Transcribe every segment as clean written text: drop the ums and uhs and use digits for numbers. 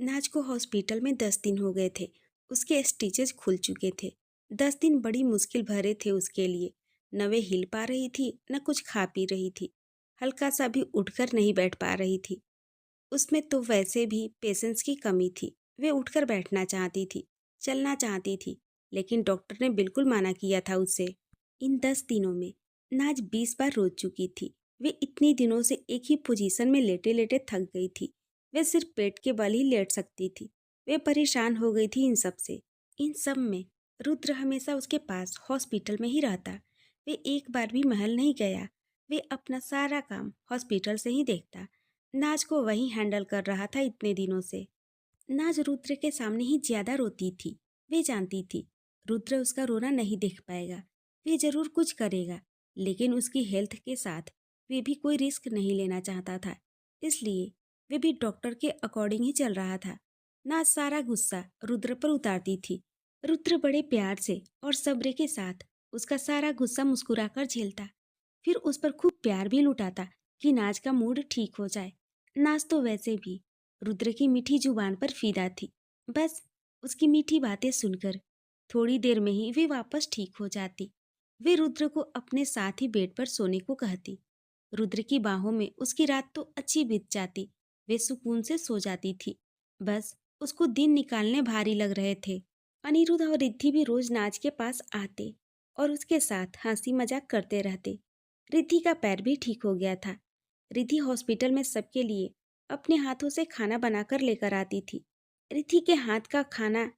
नाज को हॉस्पिटल में 10 दिन हो गए थे। उसके स्टिचेस खुल चुके थे। 10 दिन बड़ी मुश्किल भरे थे उसके लिए। न वे हिल पा रही थी, न कुछ खा पी रही थी। हल्का सा भी उठकर नहीं बैठ पा रही थी। उसमें तो वैसे भी पेशेंस की कमी थी। वे उठकर बैठना चाहती थी, चलना चाहती थी, लेकिन डॉक्टर ने बिल्कुल मना किया था उसे। इन 10 दिनों में नाज 20 बार रो चुकी थी। वे इतनी दिनों से एक ही पोजीशन में लेटे लेटे थक गई थी। वे सिर्फ पेट के बल ही लेट सकती थी। वे परेशान हो गई थी इन सब से। इन सब में रुद्र हमेशा उसके पास हॉस्पिटल में ही रहता। वे एक बार भी महल नहीं गया। वे अपना सारा काम हॉस्पिटल से ही देखता। नाज को वही हैंडल कर रहा था इतने दिनों से। नाज रुद्र के सामने ही ज्यादा रोती थी। वे जानती थी रुद्र उसका रोना नहीं देख पाएगा। वे जरूर कुछ करेगा, लेकिन उसकी हेल्थ के साथ वे भी कोई रिस्क नहीं लेना चाहता था। इसलिए वे भी डॉक्टर के अकॉर्डिंग ही चल रहा था। नाज सारा गुस्सा रुद्र पर उतारती थी। रुद्र बड़े प्यार से और सब्र के साथ उसका सारा गुस्सा मुस्कुराकर झेलता। फिर उस पर खूब प्यार भी लुटाता कि नाज का मूड ठीक हो जाए। नाज तो वैसे भी रुद्र की मीठी जुबान पर फिदा थी। बस उसकी मीठी बातें सुनकर थोड़ी देर में ही वे वापस ठीक हो जाती। वे रुद्र को अपने साथ ही बेड पर सोने को कहती। रुद्र की बाहों में उसकी रात तो अच्छी बीत जाती। वे सुकून से सो जाती थी। बस उसको दिन निकालने भारी लग रहे थे। अनिरुद्ध और रिद्धि भी रोज नाज के पास आते और उसके साथ हंसी मजाक करते रहते। रिद्धि का पैर भी ठीक हो गया था। रिद्धि हॉस्पिटल में सबके लिए अपने हाथों से खाना बनाकर लेकर आती थी। रिद्धि के हाथ का खाना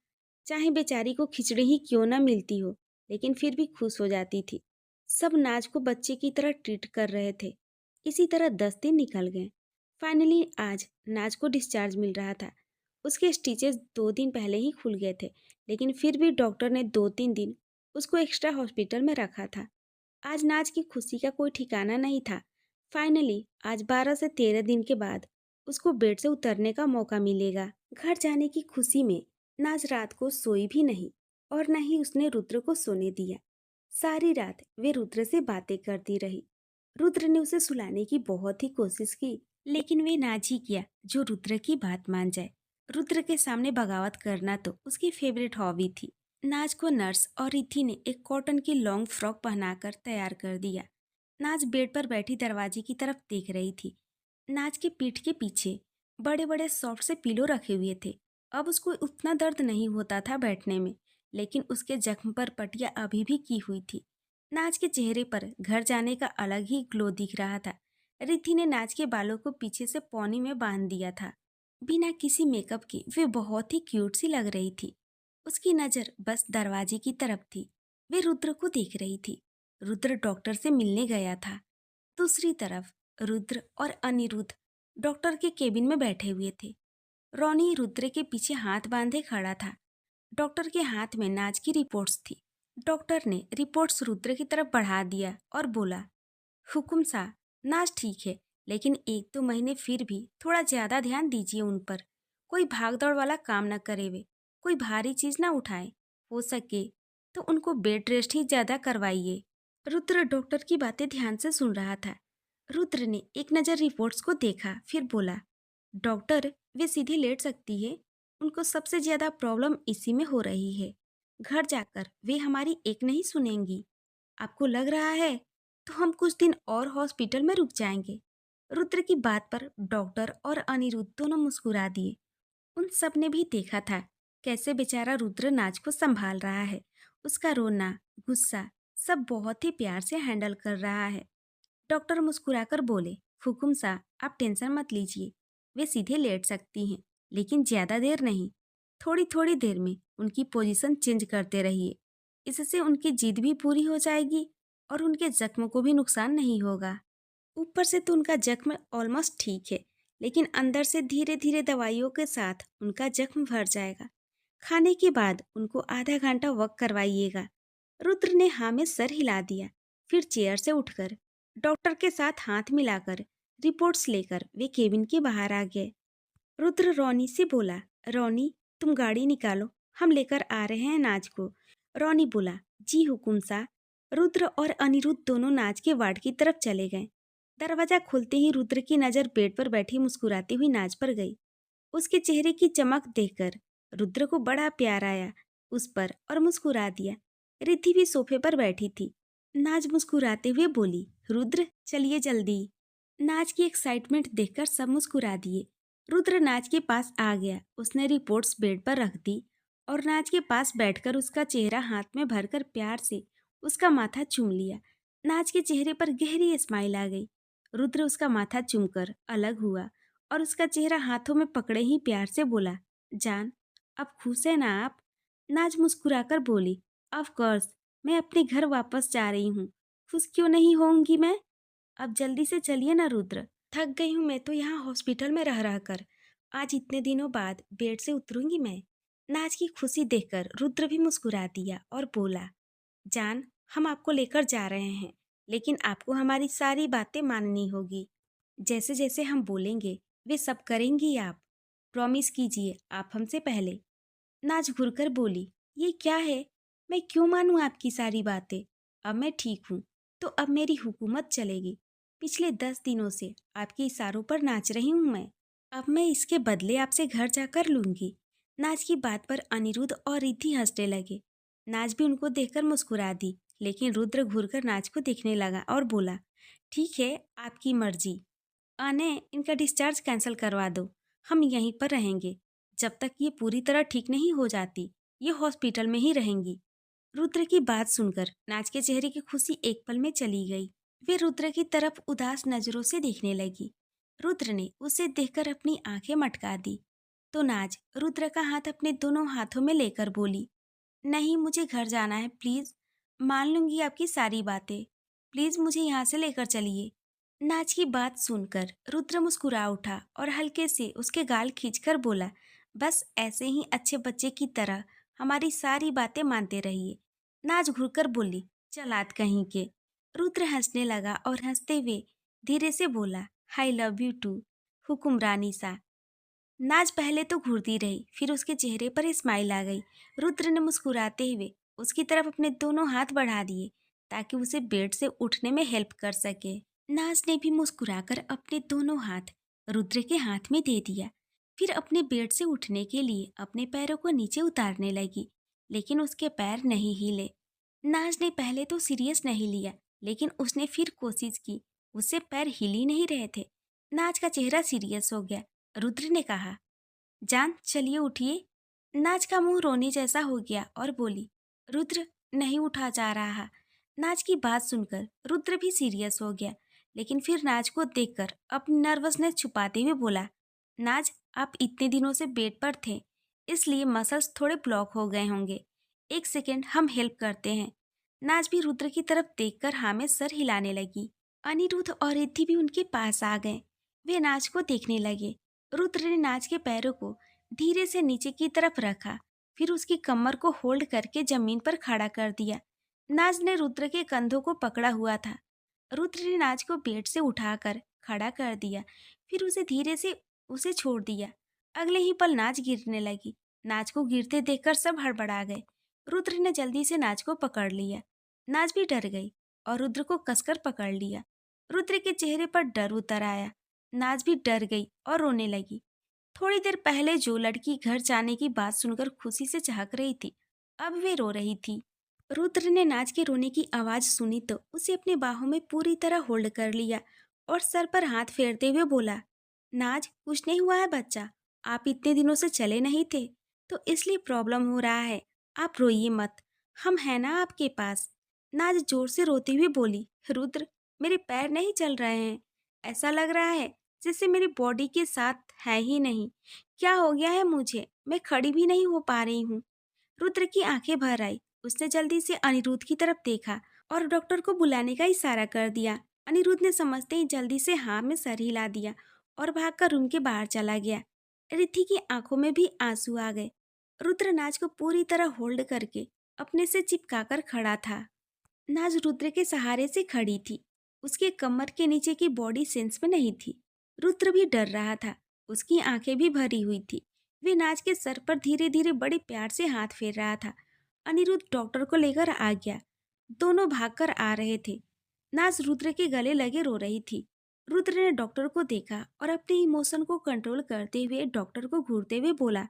चाहे बेचारी को खिचड़ी ही क्यों न मिलती हो, लेकिन फिर भी खुश हो जाती थी। सब नाज को बच्चे की तरह ट्रीट कर रहे थे। इसी तरह 10 दिन निकल गए। फाइनली आज नाज को डिस्चार्ज मिल रहा था। उसके स्टिचेस 2 दिन पहले ही खुल गए थे, लेकिन फिर भी डॉक्टर ने 2-3 दिन उसको एक्स्ट्रा हॉस्पिटल में रखा था। आज नाज की खुशी का कोई ठिकाना नहीं था। फाइनली आज 12 से 13 दिन के बाद उसको बेड से उतरने का मौका मिलेगा। घर जाने की खुशी में नाज रात को सोई भी नहीं और न ही उसने रुद्र को सोने दिया। सारी रात वे रुद्र से बातें करती रही। रुद्र ने उसे सुलाने की बहुत ही कोशिश की, लेकिन वे नाज ही किया जो रुद्र की बात मान जाए। रुद्र के सामने बगावत करना तो उसकी फेवरेट हॉबी थी। नाज को नर्स और रिद्धि ने एक कॉटन की लॉन्ग फ्रॉक पहनाकर तैयार कर दिया। नाज बेड पर बैठी दरवाजे की तरफ देख रही थी। नाज के पीठ के पीछे बड़े बड़े सॉफ्ट से पिलो रखे हुए थे। अब उसको उतना दर्द नहीं होता था बैठने में, लेकिन उसके जख्म पर पट्टियां अभी भी की हुई थी। नाज के चेहरे पर घर जाने का अलग ही ग्लो दिख रहा था। रिद्धि ने नाज के बालों को पीछे से पौनी में बांध दिया था। बिना किसी मेकअप के वे बहुत ही क्यूट सी लग रही थी। उसकी नजर बस दरवाजे की तरफ थी। वे रुद्र को देख रही थी। रुद्र डॉक्टर से मिलने गया था। दूसरी तरफ रुद्र और अनिरुद्ध डॉक्टर के केबिन में बैठे हुए थे। रोनी रुद्र के पीछे हाथ बांधे खड़ा था। डॉक्टर के हाथ में नाज की रिपोर्ट्स थी। डॉक्टर ने रिपोर्ट्स रुद्र की तरफ बढ़ा दिया और बोला, हुकुम सा, नाज ठीक है, लेकिन 1-2 महीने फिर भी थोड़ा ज्यादा ध्यान दीजिए उन पर। कोई भागदौड़ वाला काम न करे, वे कोई भारी चीज ना उठाए। हो सके तो उनको बेड रेस्ट ही ज्यादा करवाइए। रुद्र डॉक्टर की बातें ध्यान से सुन रहा था। रुद्र ने एक नज़र रिपोर्ट्स को देखा, फिर बोला, डॉक्टर, वे सीधी लेट सकती है। उनको सबसे ज्यादा प्रॉब्लम इसी में हो रही है। घर जाकर वे हमारी एक नहीं सुनेंगी। आपको लग रहा है तो हम कुछ दिन और हॉस्पिटल में रुक जाएंगे। रुद्र की बात पर डॉक्टर और अनिरुद्ध दोनों मुस्कुरा दिए। उन सब ने भी देखा था कैसे बेचारा रुद्र नाज को संभाल रहा है। उसका रोना, गुस्सा सब बहुत ही प्यार से हैंडल कर रहा है। डॉक्टर मुस्कुराकर बोले, हुकुम सा, आप टेंशन मत लीजिए। वे सीधे लेट सकती हैं, लेकिन ज्यादा देर नहीं। थोड़ी थोड़ी देर में उनकी पोजीशन चेंज करते रहिए। इससे उनकी जिद भी पूरी हो जाएगी और उनके जख्म को भी नुकसान नहीं होगा। ऊपर से तो उनका जख्म ऑलमोस्ट ठीक है, लेकिन अंदर से धीरे धीरे दवाइयों के साथ उनका जख्म भर जाएगा। खाने के बाद उनको आधा घंटा वॉक करवाइएगा। रुद्र ने हाँ में सर हिला दिया। फिर चेयर से उठकर डॉक्टर के साथ हाथ मिलाकर रिपोर्ट्स लेकर वे केबिन के बाहर आ गए। रुद्र रोनी से बोला, रोनी, तुम गाड़ी निकालो, हम लेकर आ रहे हैं नाज को। रोनी बोला, जी हुकुम सा। रुद्र और अनिरुद्ध दोनों नाज के वार्ड की तरफ चले गए। दरवाजा खुलते ही रुद्र की नज़र बेड पर बैठी मुस्कुराती हुई नाज पर गई। उसके चेहरे की चमक देखकर रुद्र को बड़ा प्यार आया उस पर और मुस्कुरा दिया। रिद्धि भी सोफे पर बैठी थी। नाज मुस्कुराते हुए बोली, रुद्र चलिए जल्दी। नाज की एक्साइटमेंट देखकर सब मुस्कुरा दिए। रुद्र नाज के पास आ गया। उसने रिपोर्ट्स बेड पर रख दी और नाज के पास बैठकर उसका चेहरा हाथ में भरकर प्यार से उसका माथा चूम लिया। नाज के चेहरे पर गहरी स्माइल आ गई। रुद्र उसका माथा चूमकर अलग हुआ और उसका चेहरा हाथों में पकड़े ही प्यार से बोला, जान अब खुश है ना आप? नाज मुस्कुराकर बोली, ऑफ कोर्स, मैं अपने घर वापस जा रही हूँ। खुश क्यों नहीं होंगी मैं? अब जल्दी से चलिए ना रुद्र, थक गई हूँ मैं तो यहाँ हॉस्पिटल में रह रह कर। आज इतने दिनों बाद बेड से उतरूंगी मैं। नाज की खुशी देखकर रुद्र भी मुस्कुरा दिया और बोला, जान हम आपको लेकर जा रहे हैं, लेकिन आपको हमारी सारी बातें माननी होगी। जैसे जैसे हम बोलेंगे वे सब करेंगी आप। प्रॉमिस कीजिए आप हमसे पहले। नाज घुरकर बोली, ये क्या है? मैं क्यों मानूं आपकी सारी बातें? अब मैं ठीक हूँ तो अब मेरी हुकूमत चलेगी। पिछले 10 दिनों से आपके इशारों पर नाच रही हूँ मैं। अब मैं इसके बदले आपसे घर जाकर लूंगी। नाज की बात पर अनिरुद्ध और रिद्धि हंसने लगे। नाज भी उनको देखकर मुस्कुरा दी, लेकिन रुद्र घूरकर नाज को देखने लगा और बोला, ठीक है आपकी मर्जी। आने इनका डिस्चार्ज कैंसिल करवा दो। हम यहीं पर रहेंगे जब तक ये पूरी तरह ठीक नहीं हो जाती। ये हॉस्पिटल में ही रहेंगी। रुद्र की बात सुनकर नाज के चेहरे की खुशी एक पल में चली गई। वे रुद्र की तरफ उदास नजरों से देखने लगी। रुद्र ने उसे देखकर अपनी आंखें मटका दी तो नाज रुद्र का हाथ अपने दोनों हाथों में लेकर बोली, नहीं मुझे घर जाना है प्लीज। मान लूंगी आपकी सारी बातें। प्लीज मुझे यहाँ से लेकर चलिए। नाज की बात सुनकर रुद्र मुस्कुरा उठा और हल्के से उसके गाल खींचकर बोला, बस ऐसे ही अच्छे बच्चे की तरह हमारी सारी बातें मानते रहिए। नाज घुरकर बोली, चलात कहीं के। रुद्र हंसने लगा और हंसते हुए धीरे से बोला, आई लव यू टू हुकुमरानी सा। नाज पहले तो घूरती रही, फिर उसके चेहरे पर स्माइल आ गई। रुद्र ने मुस्कुराते हुए उसकी तरफ अपने दोनों हाथ बढ़ा दिए ताकि उसे बेड से उठने में हेल्प कर सके। नाज ने भी मुस्कुराकर अपने दोनों हाथ रुद्र के हाथ में दे दिया। फिर अपने बेड से उठने के लिए अपने पैरों को नीचे उतारने लगी, लेकिन उसके पैर नहीं हिले। नाज ने पहले तो सीरियस नहीं लिया, लेकिन उसने फिर कोशिश की। उससे पैर हिल ही नहीं रहे थे। नाज का चेहरा सीरियस हो गया। रुद्र ने कहा, जान चलिए उठिए। नाज का मुंह रोने जैसा हो गया और बोली, रुद्र नहीं उठा जा रहा। नाज की बात सुनकर रुद्र भी सीरियस हो गया, लेकिन फिर नाज को देखकर अपनी नर्वसनेस छुपाते हुए बोला, नाज आप इतने दिनों से बेड पर थे इसलिए मसल्स थोड़े ब्लॉक हो गए होंगे। एक सेकेंड हम हेल्प करते हैं। नाज भी रुद्र की तरफ देखकर हाँ में सर हिलाने लगी। अनिरुद्ध और रिद्धि भी उनके पास आ गए। वे नाज को देखने लगे। रुद्र ने नाज के पैरों को धीरे से नीचे की तरफ रखा, फिर उसकी कमर को होल्ड करके जमीन पर खड़ा कर दिया। नाज ने रुद्र के कंधों को पकड़ा हुआ था। रुद्र ने नाज को बेड से उठाकर खड़ा कर दिया, फिर उसे धीरे से उसे छोड़ दिया। अगले ही पल नाज गिरने लगी। नाज को गिरते देखकर सब हड़बड़ा गए। रुद्र ने जल्दी से नाज को पकड़ लिया। नाज भी डर गई और रुद्र को कसकर पकड़ लिया। रुद्र के चेहरे पर डर उतर आया। नाज भी डर गई और रोने लगी। थोड़ी देर पहले जो लड़की घर जाने की बात सुनकर खुशी से चहक रही थी, अब वे रो रही थी। रुद्र ने नाज के रोने की आवाज सुनी तो उसे अपने बाहों में पूरी तरह होल्ड कर लिया और सर पर हाथ फेरते हुए बोला, नाज कुछ नहीं हुआ है बच्चा। आप इतने दिनों से चले नहीं थे तो इसलिए प्रॉब्लम हो रहा है। आप रोइए मत, हम हैं ना आपके पास। नाज जोर से रोती हुई बोली, रुद्र मेरे पैर नहीं चल रहे हैं। ऐसा लग रहा है जैसे मेरी बॉडी के साथ है ही नहीं। क्या हो गया है मुझे? मैं खड़ी भी नहीं हो पा रही हूँ। रुद्र की आंखें भर आई। उसने जल्दी से अनिरुद्ध की तरफ देखा और डॉक्टर को बुलाने का इशारा कर दिया। अनिरुद्ध ने समझते ही जल्दी से हाँ में सर हिला दिया और भागकर रूम के बाहर चला गया। रिद्धि की आंखों में भी आंसू आ गए। रुद्र नाज को पूरी तरह होल्ड करके अपने से चिपकाकर खड़ा था। नाज रुद्र के सहारे से खड़ी थी। उसके कमर के नीचे की बॉडी सेंस में नहीं थी। रुद्र भी डर रहा था। उसकी आंखें भी भरी हुई थी। वे नाज के सर पर धीरे धीरे बड़े प्यार से हाथ फेर रहा था। अनिरुद्ध डॉक्टर को लेकर आ गया। दोनों भागकर आ रहे थे। नाज रुद्र के गले लगे रो रही थी। रुद्र ने डॉक्टर को देखा और अपने इमोशन को कंट्रोल करते हुए डॉक्टर को घूरते हुए बोला,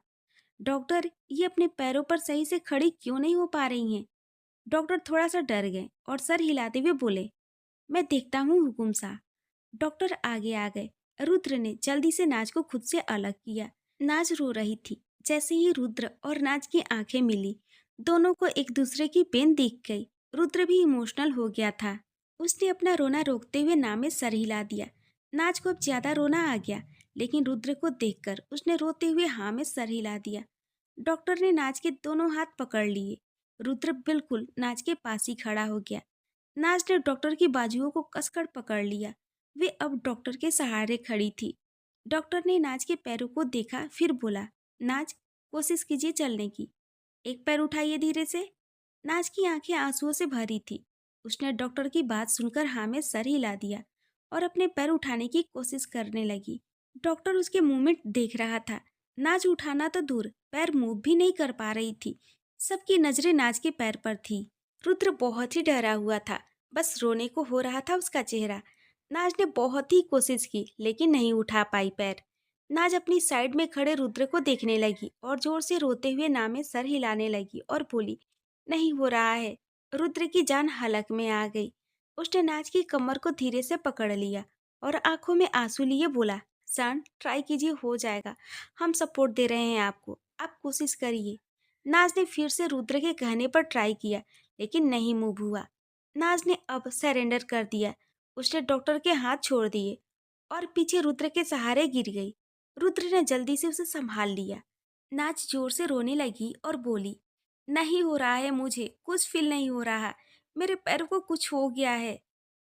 डॉक्टर, ये अपने पैरों पर सही से खड़ी क्यों नहीं हो पा रही हैं? डॉक्टर थोड़ा सा डर गए और सर हिलाते हुए बोले, मैं देखता हूँ हुकुम सा। डॉक्टर आगे आ गए। रुद्र ने जल्दी से नाज को खुद से अलग किया। नाज रो रही थी। जैसे ही रुद्र और नाज की आंखें मिली, दोनों को एक दूसरे की पेन दिख गई। रुद्र भी इमोशनल हो गया था। उसने अपना रोना रोकते हुए नाव में सर हिला दिया। नाज को अब ज्यादा रोना आ गया, लेकिन रुद्र को देखकर उसने रोते हुए हाँ में सर हिला दिया। डॉक्टर ने नाज के दोनों हाथ पकड़ लिए। रुद्र बिल्कुल नाज के पास ही खड़ा हो गया। नाज ने डॉक्टर की बाजुओं को कसकर पकड़ लिया। वे अब डॉक्टर के सहारे खड़ी थी। डॉक्टर ने नाज के पैरों को देखा, फिर बोला, नाज, कोशिश कीजिए चलने की। एक पैर उठाइए धीरे से। नाज की आंखें आंसुओं से भरी थी। उसने डॉक्टर की बात सुनकर हाँ में सर हिला दिया और अपने पैर उठाने की कोशिश करने लगी। डॉक्टर उसके मूवमेंट देख रहा था। नाज उठाना तो दूर, पैर मूव भी नहीं कर पा रही थी। सबकी नजरें नाज के पैर पर थी। रुद्र बहुत ही डरा हुआ था। बस रोने को हो रहा था उसका चेहरा। नाज ने बहुत ही कोशिश की, लेकिन नहीं उठा पाई पैर। नाज अपनी साइड में खड़े रुद्र को देखने लगी और जोर से रोते हुए नाव में सर हिलाने लगी और बोली, नहीं हो रहा है। रुद्र की जान हलक में आ गई। उसने नाज की कमर को धीरे से पकड़ लिया और आंखों में आंसू लिए बोला, सन, ट्राई कीजिए, हो जाएगा। हम सपोर्ट दे रहे हैं आपको, आप कोशिश करिए। नाज ने फिर से रुद्र के कहने पर ट्राई किया, लेकिन नहीं मूव हुआ। नाज ने अब सरेंडर कर दिया। उसने डॉक्टर के हाथ छोड़ दिए और पीछे रुद्र के सहारे गिर गई। रुद्र ने जल्दी से उसे संभाल लिया। नाज जोर से रोने लगी और बोली, नहीं हो रहा है, मुझे कुछ फील नहीं हो रहा, मेरे पैर को कुछ हो गया है।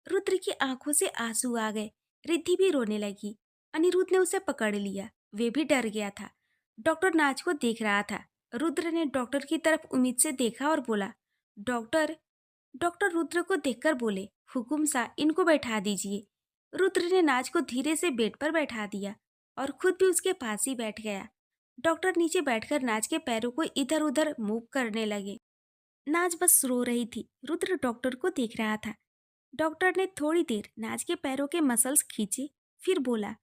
रुद्र की आंखों से आंसू आ गए। रिद्धि भी रोने लगी। अनिरुद्ध ने उसे पकड़ लिया। वे भी डर गया था। डॉक्टर नाज को देख रहा था। रुद्र ने डॉक्टर की तरफ उम्मीद से देखा और बोला, डॉक्टर। डॉक्टर रुद्र को देखकर बोले, हुकुम सा, इनको बैठा दीजिए। रुद्र ने नाज को धीरे से बेड पर बैठा दिया और खुद भी उसके पास ही बैठ गया। डॉक्टर नीचे बैठकर नाज के पैरों को इधर उधर मूव करने लगे। नाज बस रो रही थी। रुद्र डॉक्टर को देख रहा था। डॉक्टर ने थोड़ी देर नाज के पैरों के मसल्स खींचे, फिर बोला,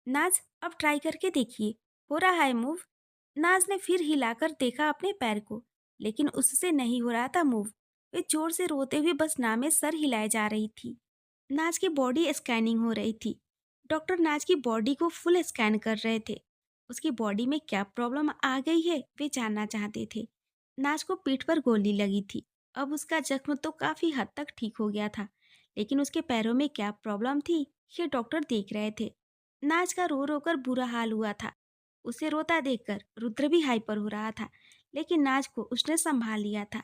नाज, अब ट्राई करके देखिए, हो रहा है मूव। नाज ने फिर हिलाकर देखा अपने पैर को, लेकिन उससे नहीं हो रहा था मूव। वे जोर से रोते हुए बस नाव में सर हिलाए जा रही थी। नाज की बॉडी स्कैनिंग हो रही थी। डॉक्टर नाज की बॉडी को फुल स्कैन कर रहे थे। उसकी बॉडी में क्या प्रॉब्लम आ गई है, वे जानना चाहते थे। नाज को पीठ पर गोली लगी थी। अब उसका जख्म तो काफी हद तक ठीक हो गया था, लेकिन उसके पैरों में क्या प्रॉब्लम थी, ये डॉक्टर देख रहे थे। नाज का रो रो कर बुरा हाल हुआ था। उसे रोता देखकर रुद्र भी हाइपर हो रहा था, लेकिन नाज को उसने संभाल लिया था।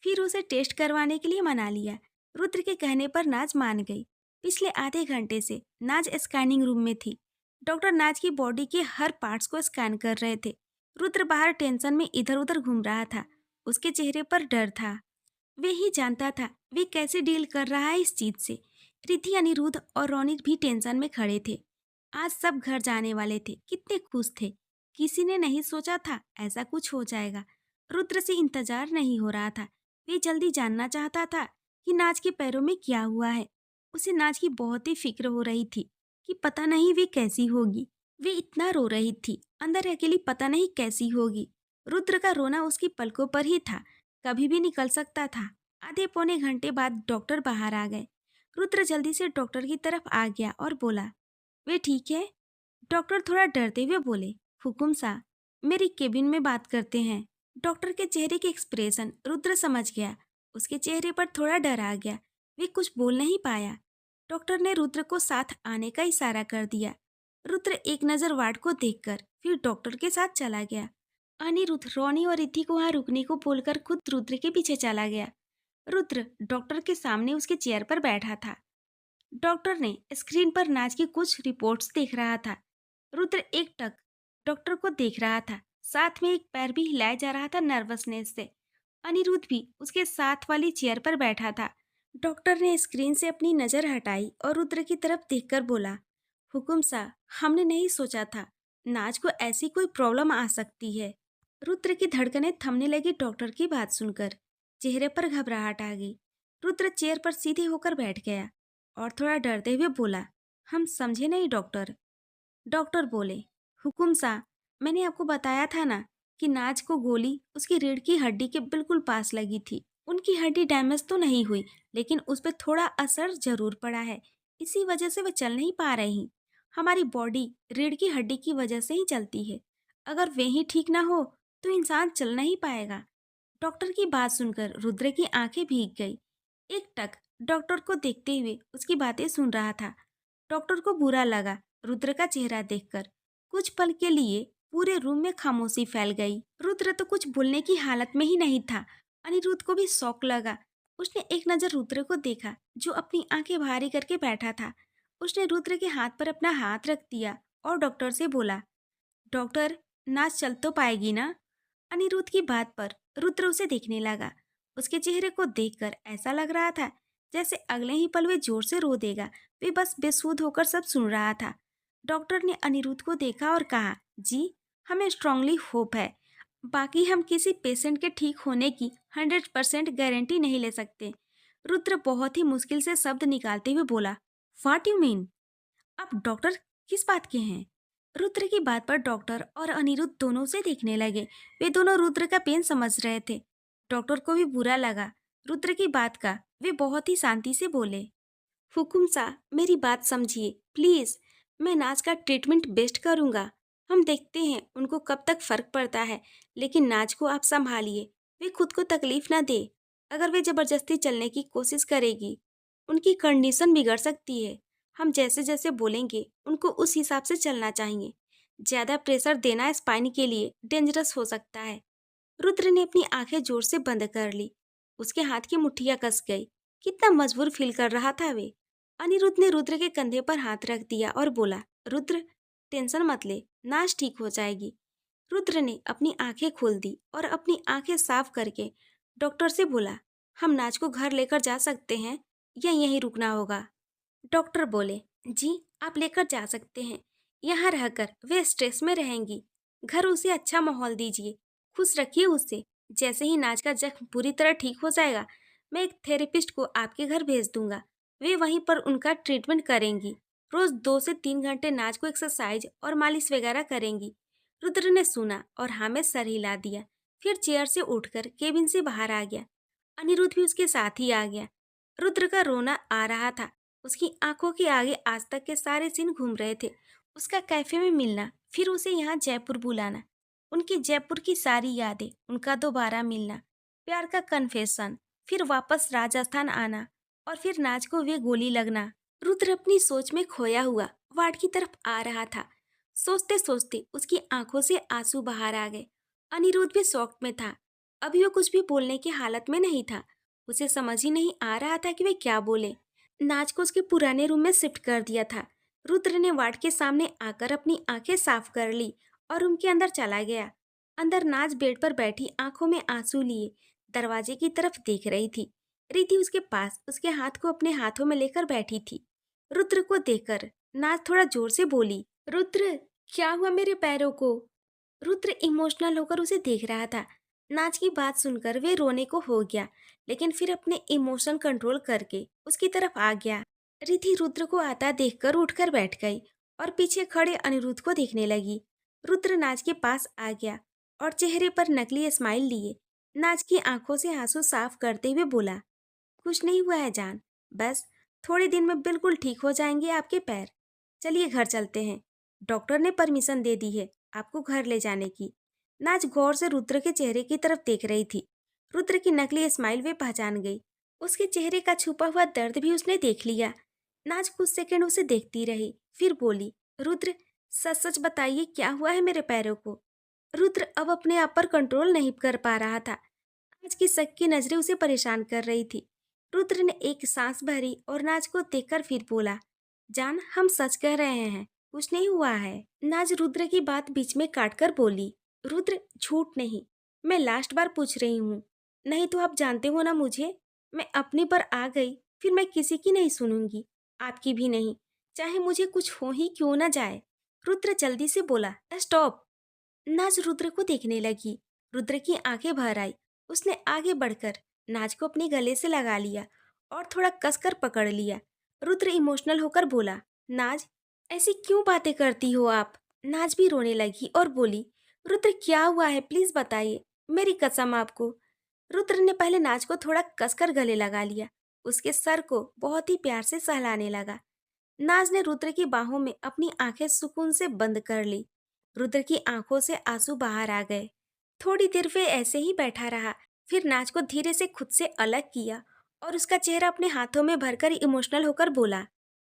फिर उसे टेस्ट करवाने के लिए मना लिया। रुद्र के कहने पर नाज मान गई। पिछले आधे घंटे से नाज स्कैनिंग रूम में थी। डॉक्टर नाज की बॉडी के हर पार्ट्स को स्कैन कर रहे थे। रुद्र बाहर टेंशन में इधर उधर घूम रहा था। उसके चेहरे पर डर था। वे ही जानता था वे कैसे डील कर रहा है इस चीज से। रिद्धि, अनिरुद्ध और रोनित भी टेंशन में खड़े थे। आज सब घर जाने वाले थे। कितने खुश थे। किसी ने नहीं सोचा था ऐसा कुछ हो जाएगा। रुद्र से इंतजार नहीं हो रहा था। वे जल्दी जानना चाहता था कि नाज के पैरों में क्या हुआ है। उसे नाज की बहुत ही फिक्र हो रही थी कि पता नहीं वे कैसी होगी। वे इतना रो रही थी, अंदर अकेली पता नहीं कैसी होगी। रुद्र का रोना उसकी पलकों पर ही था, कभी भी निकल सकता था। आधे पौने घंटे बाद डॉक्टर बाहर आ गए। रुद्र जल्दी से डॉक्टर की तरफ आ गया और बोला, वे ठीक है? डॉक्टर थोड़ा डरते हुए बोले, हुकुम सा, मेरी केबिन में बात करते हैं। डॉक्टर के चेहरे के एक्सप्रेशन रुद्र समझ गया। उसके चेहरे पर थोड़ा डर आ गया। वे कुछ बोल नहीं पाया। डॉक्टर ने रुद्र को साथ आने का इशारा कर दिया। रुद्र एक नजर वार्ड को देखकर फिर डॉक्टर के साथ चला गया। अनिरुद्ध, रोनी और रिद्धि को वहां रुकने को बोलकर खुद रुद्र के पीछे चला गया। रुद्र डॉक्टर के सामने उसके चेयर पर बैठा था। डॉक्टर ने स्क्रीन पर नाच की कुछ रिपोर्ट्स देख रहा था। रुद्र एक टक डॉक्टर को देख रहा था, साथ में एक पैर भी हिलाया जा रहा था नर्वसनेस से। अनिरुद्ध भी उसके साथ वाली चेयर पर बैठा था। डॉक्टर ने स्क्रीन से अपनी नजर हटाई और रुद्र की तरफ देखकर बोला, हुकुम सा, हमने नहीं सोचा था नाज को ऐसी कोई प्रॉब्लम आ सकती है। रुद्र की धड़कनें थमने लगी डॉक्टर की बात सुनकर। चेहरे पर घबराहट आ गई। रुद्र चेयर पर सीधे होकर बैठ गया और थोड़ा डरते हुए बोला, हम समझे नहीं डॉक्टर। डॉक्टर बोले, हुकुम सा, मैंने आपको बताया था ना कि नाज को गोली उसकी रीढ़ की हड्डी के बिल्कुल पास लगी थी। उनकी हड्डी डैमेज तो नहीं हुई, लेकिन उस पर थोड़ा असर जरूर पड़ा है। इसी वजह से वे चल नहीं पा रही। हमारी बॉडी रीढ़ की हड्डी की वजह से ही चलती है। अगर वे ही ठीक ना हो तो इंसान चल नहीं पाएगा। डॉक्टर की बात सुनकर रुद्र की आंखें भीग गई। एक टक डॉक्टर को देखते हुए उसकी बातें सुन रहा था। डॉक्टर को बुरा लगा रुद्र का चेहरा देखकर। कुछ पल के लिए पूरे रूम में खामोशी फैल गई। रुद्र तो कुछ बोलने की हालत में ही नहीं था। अनिरुद्ध को भी शौक लगा। उसने एक नजर रुद्र को देखा, जो अपनी आंखें भारी करके बैठा था। उसने रुद्र के हाथ पर अपना हाथ रख दिया और डॉक्टर से बोला, डॉक्टर, नाच चल तो पाएगी ना? अनिरुद्ध की बात पर रुद्र उसे देखने लगा। उसके चेहरे को देखकर ऐसा लग रहा था जैसे अगले ही पल वे जोर से रो देगा। वे बस बेसुध होकर सब सुन रहा था। डॉक्टर ने अनिरुद्ध को देखा और कहा, जी, हमें स्ट्रांगली होप है। बाकी हम किसी पेशेंट के ठीक होने की 100% गारंटी नहीं ले सकते। रुद्र बहुत ही मुश्किल से शब्द निकालते हुए बोला, व्हाट यू मीन? अब डॉक्टर किस बात के हैं? रुद्र की बात पर डॉक्टर और अनिरुद्ध दोनों से देखने लगे। वे दोनों रुद्र का पेन समझ रहे थे। डॉक्टर को भी बुरा लगा रुद्र की बात का। वे बहुत ही शांति से बोले, हुकुम सा, मेरी बात समझिए प्लीज। मैं नाज का ट्रीटमेंट बेस्ट करूंगा। हम देखते हैं उनको कब तक फर्क पड़ता है, लेकिन नाज को आप संभालिए। वे खुद को तकलीफ ना दे। अगर वे जबरदस्ती चलने की कोशिश करेगी, उनकी कंडीशन बिगड़ सकती है। हम जैसे जैसे बोलेंगे उनको उस हिसाब से चलना चाहिए। ज्यादा प्रेशर देना स्पाइन के लिए डेंजरस हो सकता है। रुद्र ने अपनी आंखें जोर से बंद कर ली। उसके हाथ की मुट्ठियां कस गई। कितना मजबूर फील कर रहा था वे। अनिरुद्ध ने रुद्र के कंधे पर हाथ रख दिया और बोला, रुद्र, टेंशन मत ले, नाच ठीक हो जाएगी। रुद्र ने अपनी आंखें खोल दी और अपनी आंखें साफ करके डॉक्टर से बोला, हम नाच को घर लेकर जा सकते हैं या यहीं रुकना होगा? डॉक्टर बोले, जी, आप लेकर जा सकते हैं। यहाँ रहकर वे स्ट्रेस में रहेंगी। घर उसे अच्छा माहौल दीजिए, खुश रखिए उसे। जैसे ही नाच का जख्म पूरी तरह ठीक हो जाएगा, मैं एक थेरेपिस्ट को आपके घर भेज दूंगा। वे वहीं पर उनका ट्रीटमेंट करेंगी। रोज 2 से 3 घंटे नाच को एक्सरसाइज और मालिश वगैरह करेंगी। रुद्र ने सुना और हाँ में सर हिला दिया। फिर चेयर से उठकर केबिन से बाहर आ गया। अनिरुद्ध भी उसके साथ ही आ गया। रुद्र का रोना आ रहा था। उसकी आंखों के आगे आज तक के सारे सीन घूम रहे थे। उसका कैफे में मिलना, फिर उसे यहाँ जयपुर बुलाना, उनकी जयपुर की सारी यादें, उनका दोबारा मिलना, प्यार का कन्फेशन, फिर वापस राजस्थान आना और फिर नाच को वे गोली लगना। रुद्र अपनी सोच में खोया हुआ वार्ड की तरफ आ रहा था। सोचते सोचते उसकी आंखों से आंसू बाहर आ गए। अनिरुद्ध भी शॉक में था। अभी वो कुछ भी बोलने की हालत में नहीं था। उसे समझ ही नहीं आ रहा था कि वे क्या बोले। नाच को उसके पुराने रूम में शिफ्ट कर दिया था। रुद्र ने वार्ड के सामने आकर अपनी आंखें साफ कर ली और रूम के अंदर चला गया। अंदर नाच बेड पर बैठी आंखों में आंसू लिए दरवाजे की तरफ देख रही थी। रिद्धि उसके पास उसके हाथ को अपने हाथों में लेकर बैठी थी। रुद्र को देखकर नाच थोड़ा जोर से बोली, रुद्र, क्या हुआ मेरे पैरों को? रुद्र इमोशनल होकर उसे देख रहा था। नाच की बात सुनकर वे रोने को हो गया, लेकिन फिर अपने इमोशन कंट्रोल करके उसकी तरफ आ गया। रिधि रुद्र को आता देखकर उठकर बैठ गई और पीछे खड़े अनिरुद्ध को देखने लगी। रुद्र नाच के पास आ गया और चेहरे पर नकली स्माइल लिए नाच की आंखों से आंसू साफ करते हुए बोला, कुछ नहीं हुआ है जान, बस थोड़े दिन में बिल्कुल ठीक हो जाएंगे आपके पैर। चलिए घर चलते हैं। डॉक्टर ने परमिशन दे दी है आपको घर ले जाने की। नाज गौर से रुद्र के चेहरे की तरफ देख रही थी। रुद्र की नकली स्माइल वे पहचान गई। उसके चेहरे का छुपा हुआ दर्द भी उसने देख लिया। नाज कुछ सेकंड उसे देखती रही, फिर बोली, रुद्र, सच सच बताइए क्या हुआ है मेरे पैरों को? रुद्र अब अपने आप पर कंट्रोल नहीं कर पा रहा था। नाज की शक की नजरें उसे परेशान कर रही थी। रुद्र ने एक सांस भरी और नाज को देखकर फिर बोला, जान, हम सच कह रहे हैं, कुछ नहीं हुआ है। नाज रुद्र की बात बीच में काटकर बोली, रुद्र, झूठ नहीं, मैं लास्ट बार पूछ रही हूँ। नहीं तो आप जानते हो ना मुझे, मैं अपनी पर आ गई फिर मैं किसी की नहीं सुनूंगी, आपकी भी नहीं, चाहे मुझे कुछ हो ही क्यों ना जाए। रुद्र जल्दी से बोला, स्टॉप। नाज रुद्र को देखने लगी। रुद्र की आंखें भर आई। उसने आगे बढ़कर नाज को अपने गले से लगा लिया और थोड़ा कसकर पकड़ लिया। रुद्र इमोशनल होकर बोला, नाज, ऐसी क्यों बातें करती हो आप? नाज भी रोने लगी और बोली, रुद्र क्या हुआ है, प्लीज बताइए, मेरी कसम आपको। रुद्र ने पहले नाज को थोड़ा कसकर गले लगा लिया, उसके सर को बहुत ही प्यार से सहलाने लगा। नाज ने रुद्र की बाहों में अपनी आंखें सुकून से बंद कर ली। रुद्र की आंखों से आंसू बाहर आ गए। थोड़ी देर वे ऐसे ही बैठा रहा, फिर नाज को धीरे से खुद से अलग किया और उसका चेहरा अपने हाथों में भरकर इमोशनल होकर बोला,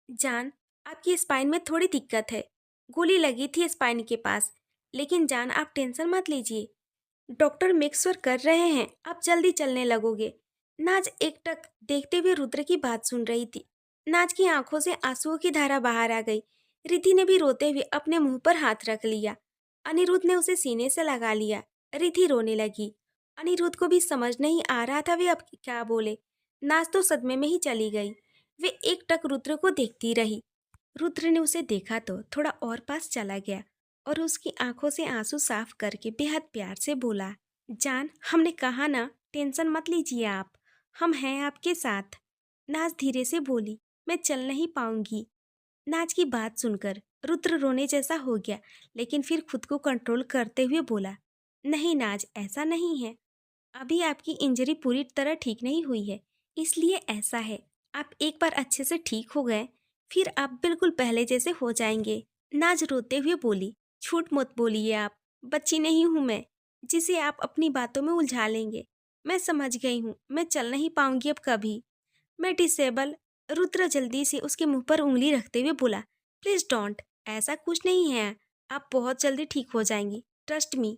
जान, आपकी स्पाइन में थोड़ी दिक्कत है। गोली लगी थी स्पाइन के पास, लेकिन जान आप टेंशन मत लीजिए। डॉक्टर मेक श्योर कर रहे हैं आप जल्दी चलने लगोगे। नाज एकटक देखते हुए रुद्र की बात सुन रही थी। नाज की आंखों से आंसुओं की धारा बाहर आ गई। रिद्धि ने भी रोते हुए अपने मुंह पर हाथ रख लिया। अनिरुद्ध ने उसे सीने से लगा लिया। रिद्धि रोने लगी। अनिरुद्ध को भी समझ नहीं आ रहा था वे अब क्या बोले। नाज तो सदमे में ही चली गई। वे एकटक रुद्र को देखती रही। रुद्र ने उसे देखा तो थोड़ा और पास चला गया और उसकी आंखों से आंसू साफ करके बेहद प्यार से बोला, जान, हमने कहा ना, टेंशन मत लीजिए आप, हम हैं आपके साथ। नाज धीरे से बोली, मैं चल नहीं पाऊंगी। नाज की बात सुनकर रुद्र रोने जैसा हो गया, लेकिन फिर खुद को कंट्रोल करते हुए बोला, नहीं नाज, ऐसा नहीं है। अभी आपकी इंजरी पूरी तरह ठीक नहीं हुई है, इसलिए ऐसा है। आप एक बार अच्छे से ठीक हो गए, फिर आप बिल्कुल पहले जैसे हो जाएंगे। नाज रोते हुए बोली, झूठ मत बोलिए आप, बच्ची नहीं हूँ मैं जिसे आप अपनी बातों में उलझा लेंगे। मैं समझ गई हूँ, मैं चल नहीं पाऊंगी अब कभी, मैं डिसेबल। रुद्र जल्दी से उसके मुंह पर उंगली रखते हुए बोला, प्लीज डोंट, ऐसा कुछ नहीं है, आप बहुत जल्दी ठीक हो जाएंगी, trust me.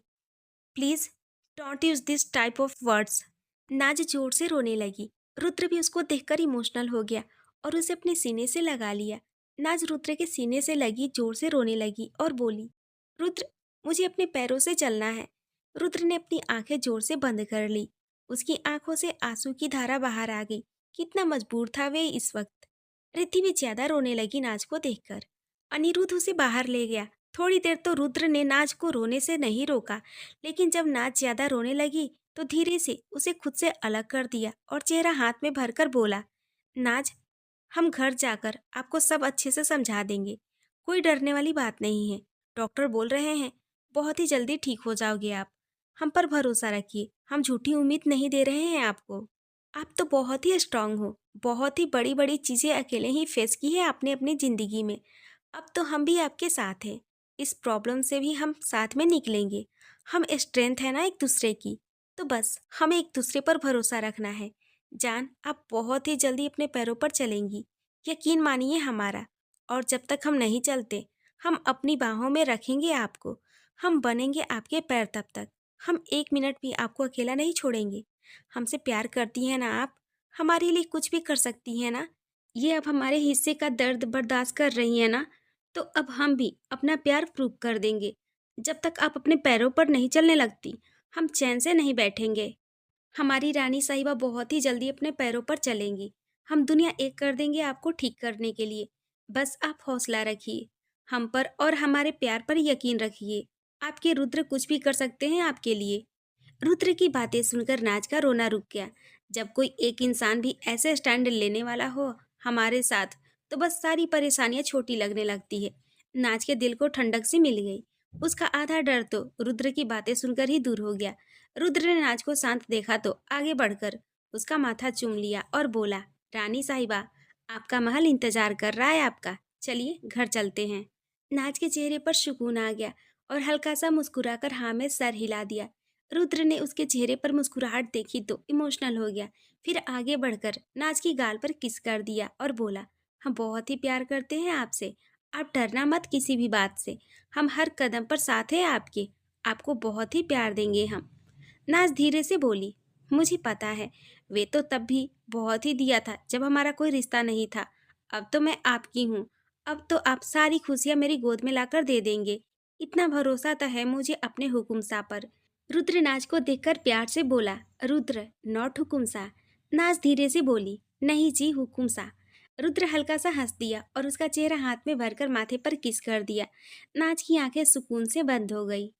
Please don't use this type of words. नाज जोर से रोने लगी। रुद्र भी उसको देखकर इमोशनल हो गया और उसे अपने सीने से लगा लिया। नाज रुद्र के सीने से लगी जोर से रोने लगी और बोली, रुद्र, मुझे अपने पैरों से चलना है। रुद्र ने अपनी आंखें जोर से बंद कर ली। उसकी आंखों से आंसू की धारा बाहर आ गई। कितना मजबूर था वे इस वक्त। रिद्धि भी ज्यादा रोने लगी नाज को देखकर। अनिरुद्ध उसे बाहर ले गया। थोड़ी देर तो रुद्र ने नाज को रोने से नहीं रोका, लेकिन जब नाज ज्यादा रोने लगी तो धीरे से उसे खुद से अलग कर दिया और चेहरा हाथ में भरकर बोला, नाज, हम घर जाकर आपको सब अच्छे से समझा देंगे, कोई डरने वाली बात नहीं है। डॉक्टर बोल रहे हैं बहुत ही जल्दी ठीक हो जाओगे आप। हम पर भरोसा रखिए, हम झूठी उम्मीद नहीं दे रहे हैं आपको। आप तो बहुत ही स्ट्रांग हो, बहुत ही बड़ी बड़ी चीज़ें अकेले ही फेस की है आपने अपनी ज़िंदगी में। अब तो हम भी आपके साथ हैं, इस प्रॉब्लम से भी हम साथ में निकलेंगे। हम स्ट्रेंथ है ना एक दूसरे की, तो बस हमें एक दूसरे पर भरोसा रखना है। जान, आप बहुत ही जल्दी अपने पैरों पर चलेंगी, यकीन मानिए हमारा। और जब तक हम नहीं चलते, हम अपनी बाहों में रखेंगे आपको। हम बनेंगे आपके पैर तब तक। हम एक मिनट भी आपको अकेला नहीं छोड़ेंगे। हमसे प्यार करती हैं ना आप, हमारे लिए कुछ भी कर सकती हैं ना। ये अब हमारे हिस्से का दर्द बर्दाश्त कर रही हैं ना, तो अब हम भी अपना प्यार प्रूव कर देंगे। जब तक आप अपने पैरों पर नहीं चलने लगती, हम चैन से नहीं बैठेंगे। हमारी रानी साहिबा बहुत ही जल्दी अपने पैरों पर चलेंगी। हम दुनिया एक कर देंगे आपको ठीक करने के लिए। बस आप हौसला रखिए, हम पर और हमारे प्यार पर यकीन रखिए। आपके रुद्र कुछ भी कर सकते हैं आपके लिए। रुद्र की बातें सुनकर नाज का रोना रुक गया। जब कोई एक इंसान भी ऐसे स्टैंड लेने वाला हो हमारे साथ, तो बस सारी परेशानियां छोटी लगने लगती है। नाज के दिल को ठंडक सी मिल गई। उसका आधा डर तो रुद्र की बातें सुनकर ही दूर हो गया। रुद्र ने नाज को शांत देखा तो आगे बढ़कर उसका माथा चूम लिया और बोला, रानी साहिबा, आपका महल इंतजार कर रहा है आपका, चलिए घर चलते हैं। नाज के चेहरे पर सुकून आ गया और हल्का सा मुस्कुराकर हाँ में सर हिला दिया। रुद्र ने उसके चेहरे पर मुस्कुराहट देखी तो इमोशनल हो गया। फिर आगे बढ़कर नाज की गाल पर किस कर दिया और बोला, हम बहुत ही प्यार करते हैं आपसे, आप डरना मत किसी भी बात से, हम हर कदम पर साथ हैं आपके, आपको बहुत ही प्यार देंगे हम। नाज धीरे से बोली, मुझे पता है, वे तो तब भी बहुत ही दिया था जब हमारा कोई रिश्ता नहीं था। अब तो मैं आपकी हूँ, अब तो आप सारी खुशियाँ मेरी गोद में लाकर दे देंगे। इतना भरोसा तो है मुझे अपने हुकुम सा पर। रुद्र नाज को देखकर प्यार से बोला, रुद्र, नॉट हुकुम सा। नाज धीरे से बोली, नहीं जी, हुकुम सा। रुद्र हल्का सा हंस दिया और उसका चेहरा हाथ में भरकर माथे पर किस कर दिया। नाज की आंखें सुकून से बंद हो गई।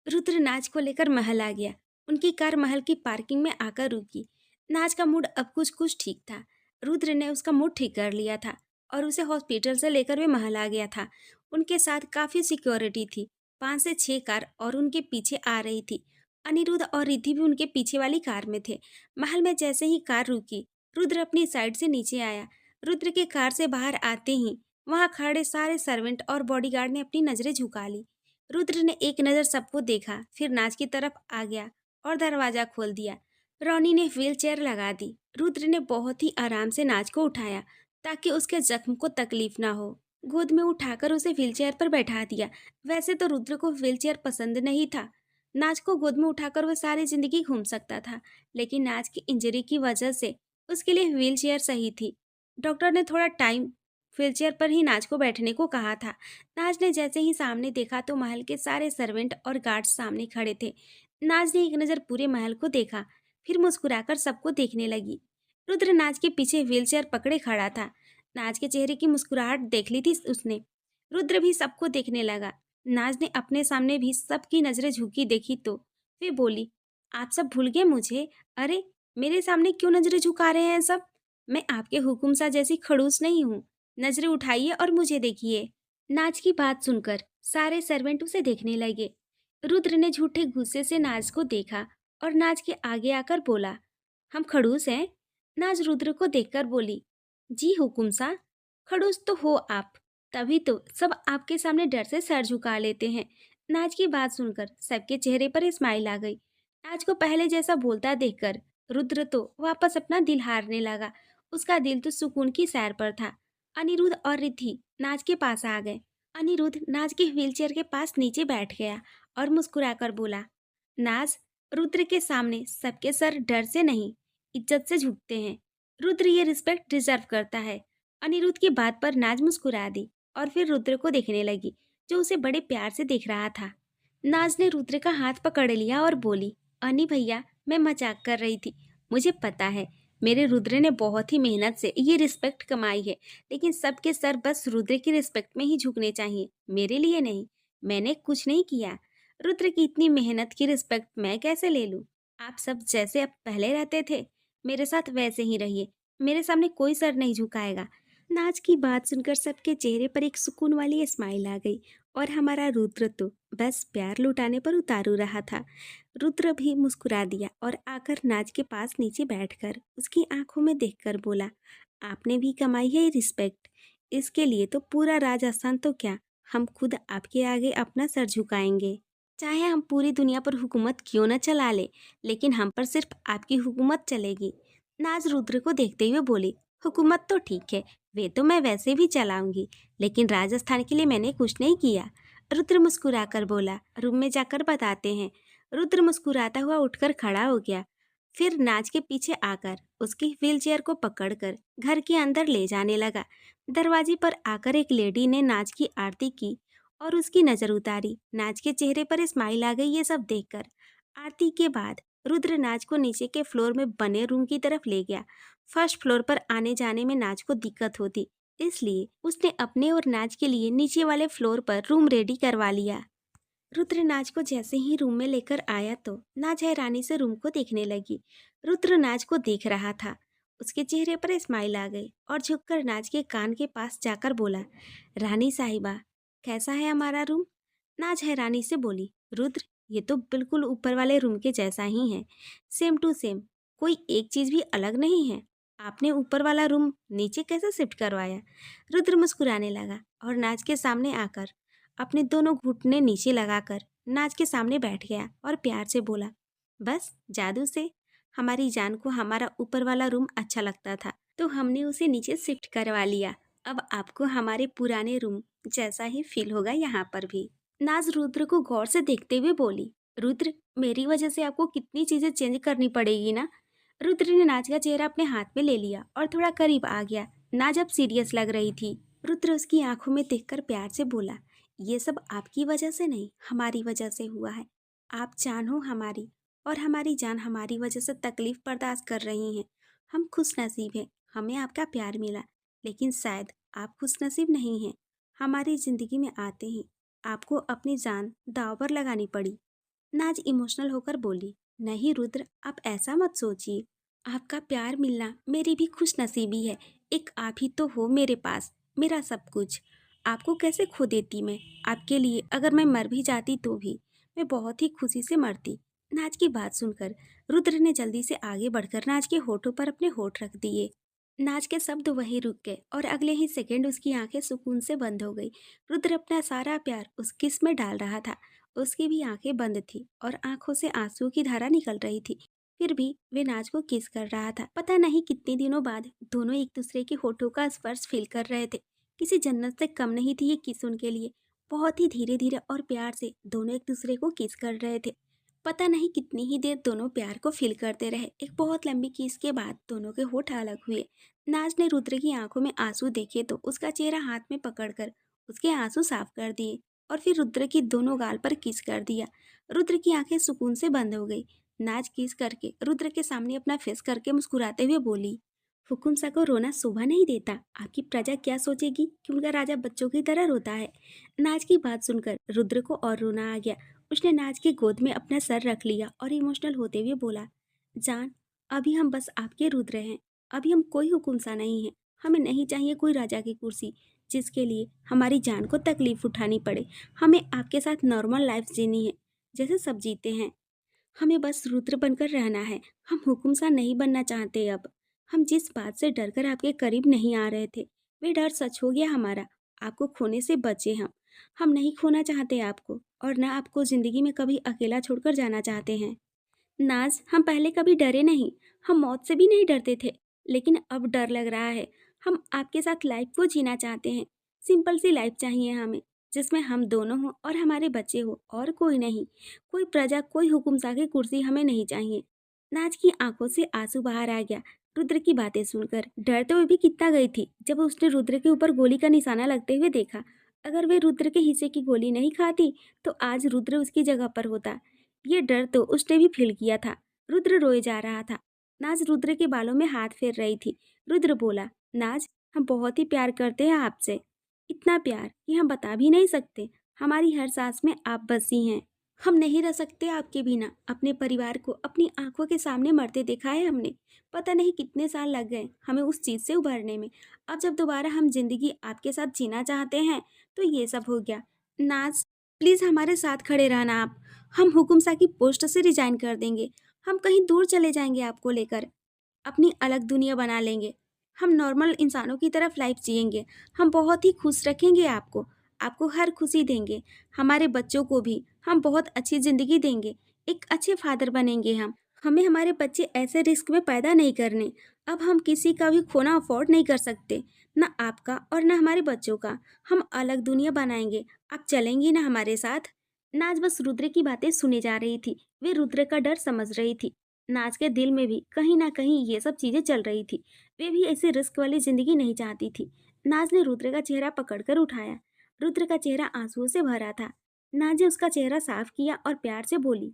रुद्र नाज को लेकर महल आ गया। उनकी कार महल की पार्किंग में आकर रुकी। नाज का मूड अब कुछ कुछ ठीक था। रुद्र ने उसका मूड ठीक कर लिया था और उसे हॉस्पिटल से लेकर वे महल आ गया था। उनके साथ काफ़ी सिक्योरिटी थी। 5 से 6 कार और उनके पीछे आ रही थी। अनिरुद्ध और रिद्धि भी उनके पीछे वाली कार में थे। महल में जैसे ही कार रुकी, रुद्र अपनी साइड से नीचे आया। रुद्र के कार से बाहर आते ही वहां खड़े सारे सर्वेंट और बॉडीगार्ड ने अपनी नजरें झुका ली। रुद्र ने एक नज़र सबको देखा, फिर नाज की तरफ आ गया और दरवाजा खोल दिया। रोनी ने व्हील चेयर लगा दी। रुद्र ने बहुत ही आराम से नाज को उठाया ताकि उसके जख्म को तकलीफ ना हो। गोद में उठाकर उसे व्हीलचेयर पर बैठा दिया। वैसे तो रुद्र को व्हीलचेयर पसंद नहीं था। नाज को गोद में उठाकर वह सारी जिंदगी घूम सकता था, लेकिन नाज की इंजरी की वजह से उसके लिए व्हीलचेयर सही थी। डॉक्टर ने थोड़ा टाइम व्हीलचेयर पर ही नाज को बैठने को कहा था। नाज ने जैसे ही सामने देखा तो महल के सारे सर्वेंट और गार्ड्स सामने खड़े थे। नाज ने एक नज़र पूरे महल को देखा, फिर मुस्कुराकर सबको देखने लगी। रुद्र नाज के पीछे व्हीलचेयर पकड़े खड़ा था। नाज के चेहरे की मुस्कुराहट देख ली थी उसने। रुद्र भी सबको देखने लगा। नाज ने अपने सामने भी सबकी नजरें झुकी देखी तो वे बोली, आप सब भूल गए मुझे? अरे, मेरे सामने क्यों नजरें झुका रहे हैं सब? मैं आपके हुक्म सा जैसी खड़ूस नहीं हूँ। नजरें उठाइए और मुझे देखिए। नाज की बात सुनकर सारे सर्वेंट उसे देखने लगे। रुद्र ने झूठे गुस्से से नाज को देखा और नाज के आगे आकर बोला, हम खड़ूस हैं? नाज रुद्र को देखकर बोली, जी हुकुम सा, खड़ूस तो हो आप, तभी तो सब आपके सामने डर से सर झुका लेते हैं। नाज की बात सुनकर सबके चेहरे पर स्माइल आ गई। नाज को पहले जैसा बोलता देखकर रुद्र तो वापस अपना दिल हारने लगा। उसका दिल तो सुकून की सैर पर था। अनिरुद्ध और रिद्धि नाज के पास आ गए। अनिरुद्ध नाज के व्हीलचेयर के पास नीचे बैठ गया और मुस्कुराकर बोला, नाज, रुद्र के सामने सबके सर डर से नहीं, इज्जत से झुकते हैं। रुद्र ये रिस्पेक्ट डिजर्व करता है। अनिरुद्ध की बात पर नाज मुस्कुरा दी और फिर रुद्र को देखने लगी, जो उसे बड़े प्यार से देख रहा था। नाज ने रुद्र का हाथ पकड़ लिया और बोली, अनी भैया, मैं मजाक कर रही थी। मुझे पता है मेरे रुद्र ने बहुत ही मेहनत से ये रिस्पेक्ट कमाई है, लेकिन सबके सर बस रुद्र की रिस्पेक्ट में ही झुकने चाहिए, मेरे लिए नहीं। मैंने कुछ नहीं किया। रुद्र की इतनी मेहनत की रिस्पेक्ट मैं कैसे ले लूं? आप सब जैसे अब पहले रहते थे, मेरे साथ वैसे ही रहिए। मेरे सामने कोई सर नहीं झुकाएगा। नाज की बात सुनकर सबके चेहरे पर एक सुकून वाली स्माइल आ गई और हमारा रुद्र तो बस प्यार लुटाने पर उतारू रहा था। रुद्र भी मुस्कुरा दिया और आकर नाज के पास नीचे बैठकर उसकी आंखों में देखकर बोला, आपने भी कमाई है ये रिस्पेक्ट। इसके लिए तो पूरा राजस्थान तो क्या, हम खुद आपके आगे अपना सर झुकाएंगे। चाहे हम पूरी दुनिया पर हुकूमत क्यों न चला ले, लेकिन हम पर सिर्फ आपकी हुकूमत चलेगी। नाज रुद्र को देखते हुए बोली, हुकूमत तो ठीक है, वे तो मैं वैसे भी चलाऊंगी, लेकिन राजस्थान के लिए मैंने कुछ नहीं किया। रुद्र मुस्कुराकर बोला, रूम में जाकर बताते हैं। रुद्र मुस्कुराता हुआ उठकर खड़ा हो गया, फिर नाज के पीछे आकर उसकी व्हीलचेयर को पकड़कर घर के अंदर ले जाने लगा। दरवाजे पर आकर एक लेडी ने नाज की आरती की और उसकी नज़र उतारी। नाज के चेहरे पर स्माइल आ गई ये सब देखकर। आरती के बाद रुद्र नाज को नीचे के फ्लोर में बने रूम की तरफ ले गया। फर्स्ट फ्लोर पर आने जाने में नाज को दिक्कत होती, इसलिए उसने अपने और नाज के लिए नीचे वाले फ्लोर पर रूम रेडी करवा लिया। रुद्र नाज को जैसे ही रूम में लेकर आया तो नाज हैरानी से रूम को देखने लगी। रुद्र नाज को देख रहा था। उसके चेहरे पर स्माइल आ गई और झुककर नाज के कान के पास जाकर बोला, रानी साहिबा, कैसा है हमारा रूम? नाज हैरानी से बोली, रुद्र, ये तो बिल्कुल ऊपर वाले रूम के जैसा ही है, सेम टू सेम, कोई एक चीज़ भी अलग नहीं है। आपने ऊपर वाला रूम नीचे कैसे शिफ्ट करवाया? रुद्र मुस्कुराने लगा और नाज के सामने आकर अपने दोनों घुटने नीचे लगाकर नाज के सामने बैठ गया और प्यार से बोला, बस जादू से हमारी जान को हमारा ऊपर वाला रूम अच्छा लगता था, तो हमने उसे नीचे शिफ्ट करवा लिया। अब आपको हमारे पुराने रूम जैसा ही फील होगा यहाँ पर भी। नाज रुद्र को गौर से देखते हुए बोली, रुद्र, मेरी वजह से आपको कितनी चीजें चेंज करनी पड़ेगी ना। रुद्र ने नाज का चेहरा अपने हाथ में ले लिया और थोड़ा करीब आ गया। नाज अब सीरियस लग रही थी। रुद्र उसकी आंखों में देखकर प्यार से बोला, ये सब आपकी वजह से नहीं, हमारी वजह से हुआ है। आप जान हो हमारी, और हमारी जान हमारी वजह से तकलीफ बर्दाश्त कर रही हैं। हम खुश नसीब हैं, हमें आपका प्यार मिला, लेकिन शायद आप खुश नसीब नहीं हैं। हमारी ज़िंदगी में आते ही आपको अपनी जान दांव पर लगानी पड़ी। नाज इमोशनल होकर बोली, नहीं रुद्र, आप ऐसा मत सोचिए। आपका प्यार मिलना मेरी भी खुश नसीबी है। एक आप ही तो हो मेरे पास, मेरा सब कुछ। आपको कैसे खो देती मैं? आपके लिए अगर मैं मर भी जाती तो भी मैं बहुत ही खुशी से मरती। नाज की बात सुनकर रुद्र ने जल्दी से आगे बढ़कर नाज के होठों पर अपने होठ रख दिए। नाज के शब्द वहीं रुक गए और अगले ही सेकंड उसकी आंखें सुकून से बंद हो गई। रुद्र अपना सारा प्यार उस किस में डाल रहा था। उसकी भी आंखें बंद थी और आंखों से आंसू की धारा निकल रही थी। फिर भी वे नाज को किस कर रहा था। पता नहीं कितने दिनों बाद दोनों एक दूसरे के होठों का स्पर्श फील कर रहे थे। किसी जन्नत से कम नहीं थी ये किस उनके लिए। बहुत ही धीरे धीरे और प्यार से दोनों एक दूसरे को किस कर रहे थे। पता नहीं कितनी ही देर दोनों प्यार को फील करते रहे। एक बहुत लंबी किस के बाद दोनों के होठ अलग हुए। नाज ने रुद्र की आंखों में आंसू देखे तो उसका चेहरा हाथ में पकड़कर उसके आंसू साफ कर दिए और फिर रुद्र की दोनों गाल पर किस कर दिया। रुद्र की आंखें सुकून से बंद हो गई। नाज किस करके रुद्र के सामने अपना फेस करके मुस्कुराते हुए बोली, हुकुम सा को रोना शोभा नहीं देता। आपकी प्रजा क्या सोचेगी कि उनका राजा बच्चों की तरह रोता है। नाज की बात सुनकर रुद्र को और रोना आ गया। उसने नाज की गोद में अपना सर रख लिया और इमोशनल होते हुए बोला, जान, अभी हम बस आपके रुद्र हैं। अभी हम कोई हुकुम सा नहीं है। हमें नहीं चाहिए कोई राजा की कुर्सी जिसके लिए हमारी जान को तकलीफ उठानी पड़े। हमें आपके साथ नॉर्मल लाइफ जीनी है जैसे सब जीते हैं। हमें बस रुद्र बनकर रहना है। हम हुकुम सा नहीं बनना चाहते अब। हम जिस बात से डरकर आपके करीब नहीं आ रहे थे वे डर सच हो गया हमारा। आपको खोने से बचे हम नहीं खोना चाहते आपको और ना आपको जिंदगी में कभी अकेला छोड़कर जाना चाहते हैं। नाज, हम पहले कभी डरे नहीं। हम मौत से भी नहीं डरते थे, लेकिन अब डर लग रहा है। हम आपके साथ लाइफ को जीना चाहते हैं। सिंपल सी लाइफ चाहिए हमें, जिसमें हम दोनों हों और हमारे बच्चे हो और कोई नहीं। कोई प्रजा, कोई हुकुमशाह की कुर्सी हमें नहीं चाहिए। नाज की आंखों से आंसू बाहर आ गया रुद्र की बातें सुनकर। डरते हुए भी कितना गई थी जब उसने रुद्र के ऊपर गोली का निशाना लगते हुए देखा। अगर वे रुद्र के हिस्से की गोली नहीं खाती तो आज रुद्र उसकी जगह पर होता। ये डर तो उसने भी फील किया था। रुद्र रोए जा रहा था। नाज रुद्र के बालों में हाथ फेर रही थी। रुद्र बोला, नाज, हम बहुत ही प्यार करते हैं आपसे। इतना प्यार कि हम बता भी नहीं सकते। हमारी हर सांस में आप बसी हैं। हम नहीं रह सकते आपके बिना। अपने परिवार को अपनी आंखों के सामने मरते देखा है हमने। पता नहीं कितने साल लग गए हमें उस चीज़ से उभरने में। अब जब दोबारा हम जिंदगी आपके साथ जीना चाहते हैं तो ये सब हो गया। नाज, प्लीज़ हमारे साथ खड़े रहना आप। हम हुकुम सा की पोस्ट से रिजाइन कर देंगे। हम कहीं दूर चले जाएंगे आपको लेकर। अपनी अलग दुनिया बना लेंगे। हम नॉर्मल इंसानों की तरफ लाइफ जिएंगे। हम बहुत ही खुश रखेंगे आपको। आपको हर खुशी देंगे। हमारे बच्चों को भी हम बहुत अच्छी ज़िंदगी देंगे। एक अच्छे फादर बनेंगे हम। हमें हमारे बच्चे ऐसे रिस्क में पैदा नहीं करने। अब हम किसी का भी खोना अफोर्ड नहीं कर सकते, ना आपका और ना हमारे बच्चों का। हम अलग दुनिया बनाएंगे। आप चलेंगी ना हमारे साथ? नाज बस रुद्र की बातें सुने जा रही थी। वे रुद्र का डर समझ रही थी। नाज के दिल में भी कहीं ना कहीं ये सब चीजें चल रही थी। वे भी ऐसे रिस्क वाली जिंदगी नहीं चाहती थी। नाज ने रुद्र का चेहरा पकड़कर उठाया। रुद्र का चेहरा आंसुओं से भरा था। नाज ने उसका चेहरा साफ किया और प्यार से बोली,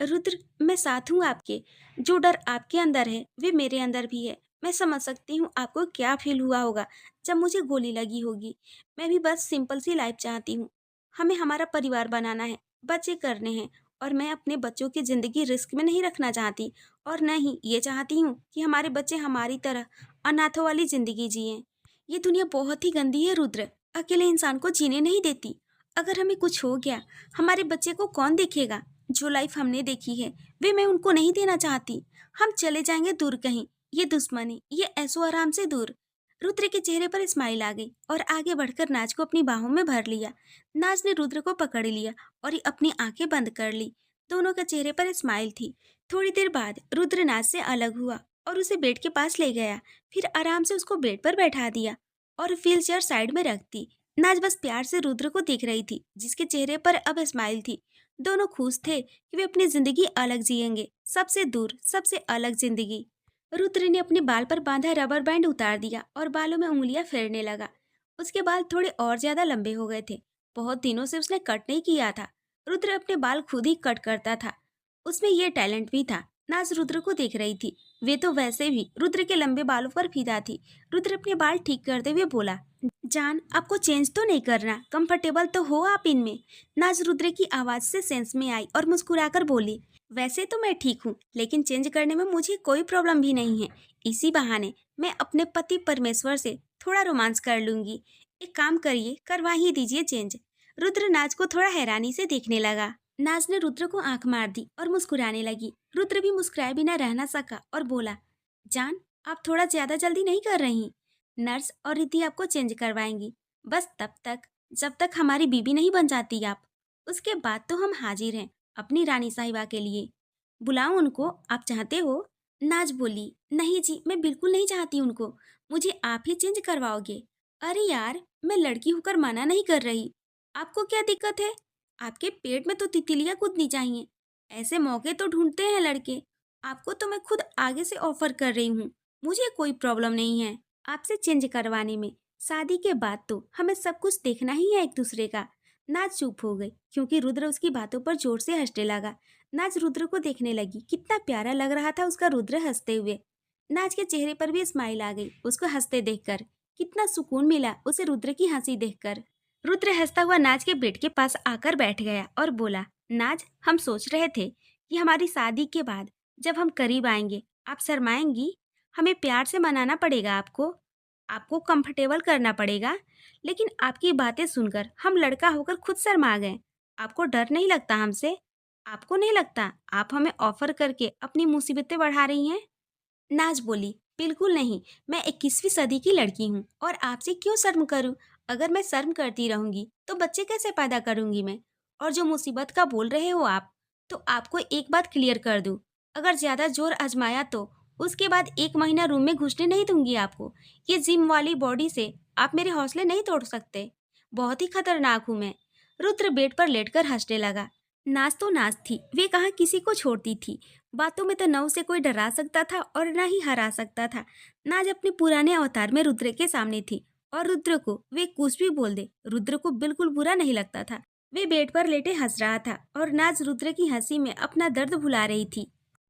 रुद्र, मैं साथ हूँ आपके। जो डर आपके अंदर है वे मेरे अंदर भी है। मैं समझ सकती हूँ आपको क्या फील हुआ होगा जब मुझे गोली लगी होगी। मैं भी बस सिंपल सी लाइफ चाहती हूँ। हमें हमारा परिवार बनाना है, बच्चे करने हैं, और मैं अपने बच्चों की ज़िंदगी रिस्क में नहीं रखना चाहती। और न ही ये चाहती हूँ कि हमारे बच्चे हमारी तरह अनाथों वाली ज़िंदगी जिएं। ये दुनिया बहुत ही गंदी है रुद्र, अकेले इंसान को जीने नहीं देती। अगर हमें कुछ हो गया, हमारे बच्चे को कौन देखेगा? जो लाइफ हमने देखी है वे मैं उनको नहीं देना चाहती। हम चले जाएंगे दूर कहीं, ये दुश्मनी, ये ऐसो आराम से दूर। रुद्र के चेहरे पर स्माइल आ गई और आगे बढ़कर नाज को अपनी बाहों में भर लिया। नाज ने रुद्र को पकड़ लिया और अपनी आंखें बंद कर ली। दोनों के चेहरे पर स्माइल थी। थोड़ी देर बाद रुद्र नाज से अलग हुआ और उसे बेड के पास ले गया। फिर आराम से उसको बेड पर बैठा दिया और व्हील चेयर साइड में रख दी। नाज बस प्यार से रुद्र को देख रही थी, जिसके चेहरे पर अब स्माइल थी। दोनों खुश थे कि वे अपनी जिंदगी अलग जिएंगे, सबसे दूर, सबसे अलग जिंदगी। रुद्र ने अपने बाल पर बांधा रबर बैंड उतार दिया और बालों में उंगलियां फेरने लगा। उसके बाल थोड़े और ज्यादा लंबे हो गए थे। बहुत दिनों से उसने कट नहीं किया था। रुद्र अपने बाल खुद ही कट करता था। उसमें यह टैलेंट भी था। नाज रुद्र को देख रही थी। वे तो वैसे भी रुद्र के लंबे बालों पर फिदा थी। रुद्र अपने बाल ठीक करते हुए बोला, जान, आपको चेंज तो नहीं करना, कंफर्टेबल तो हो आप इनमें? नाज रुद्र की आवाज से सेंस में आई और मुस्कुराकर बोली, वैसे तो मैं ठीक हूँ, लेकिन चेंज करने में मुझे कोई प्रॉब्लम भी नहीं है। इसी बहाने मैं अपने पति परमेश्वर से थोड़ा रोमांस कर लूंगी। एक काम करिए, करवा ही दीजिए चेंज। रुद्र नाज को थोड़ा हैरानी से देखने लगा। नाज ने रुद्र को आंख मार दी और मुस्कुराने लगी। रुद्र भी मुस्कुराए बिना रह न सका और बोला, जान, आप थोड़ा ज्यादा जल्दी नहीं कर रही। नर्स और रिद्धि आपको चेंज करवाएंगी, बस तब तक जब तक हमारी बीबी नहीं बन जाती आप। उसके बाद तो हम हाजिर हैं अपनी रानी साहिबा के लिए। बुलाऊं उनको, आप चाहते हो? नाज बोली, नहीं जी, मैं बिल्कुल नहीं चाहती उनको, मुझे आप ही चेंज करवाओगे। अरे यार, मैं लड़की होकर मना नहीं कर रही, आपको क्या दिक्कत है? आपके पेट में तो तितलियां कूदनी चाहिए, ऐसे मौके तो ढूंढते हैं लड़के। आपको तो मैं खुद आगे से ऑफर कर रही हूँ, मुझे कोई प्रॉब्लम नहीं है आपसे चेंज करवाने में। शादी के बाद तो हमें सब कुछ देखना ही है एक दूसरे का। नाज चुप हो गई क्योंकि रुद्र उसकी बातों पर जोर से हंसने लगा। नाज रुद्र को देखने लगी, कितना प्यारा लग रहा था उसका रुद्र हंसते हुए। नाज के चेहरे पर भी स्माइल आ गई उसको हंसते देखकर। कितना सुकून मिला उसे रुद्र की हंसी देखकर। रुद्र हंसता हुआ नाज के बेड के पास आकर बैठ गया और बोला, नाज, हम सोच रहे थे कि हमारी शादी के बाद जब हम करीब आएंगे आप शर्माएंगी। हमें प्यार से मनाना पड़ेगा आपको, आपको कंफर्टेबल करना पड़ेगा। लेकिन आपकी बातें सुनकर हम लड़का होकर खुद शर्मा गए। आपको डर नहीं लगता हमसे? आपको नहीं लगता आप हमें ऑफर करके अपनी मुसीबतें बढ़ा रही हैं? नाज बोली, बिल्कुल नहीं, मैं 21वीं सदी की लड़की हूँ और आपसे क्यों शर्म करूँ? अगर मैं शर्म करती रहूंगी तो बच्चे कैसे पैदा करूंगी मैं? और जो मुसीबत का बोल रहे हो आप, तो आपको एक बात क्लियर कर दूँ, अगर ज्यादा जोर आजमाया तो उसके बाद 1 महीना रूम में घुसने नहीं दूंगी आपको। ये जिम वाली बॉडी से आप मेरे हौसले नहीं तोड़ सकते, बहुत ही खतरनाक हूँ मैं। रुद्र बेड पर लेटकर हंसने लगा। नाज तो नाज थी, वे कहाँ किसी को छोड़ती थी। बातों में तो न उसे कोई डरा सकता था और न ही हरा सकता था। नाज अपने पुराने अवतार में रुद्र के सामने थी और रुद्र को वे कुछ भी बोल दे, रुद्र को बिल्कुल बुरा नहीं लगता था। वे बेड पर लेटे हंस रहा था और नाज रुद्र की हंसी में अपना दर्द भुला रही थी।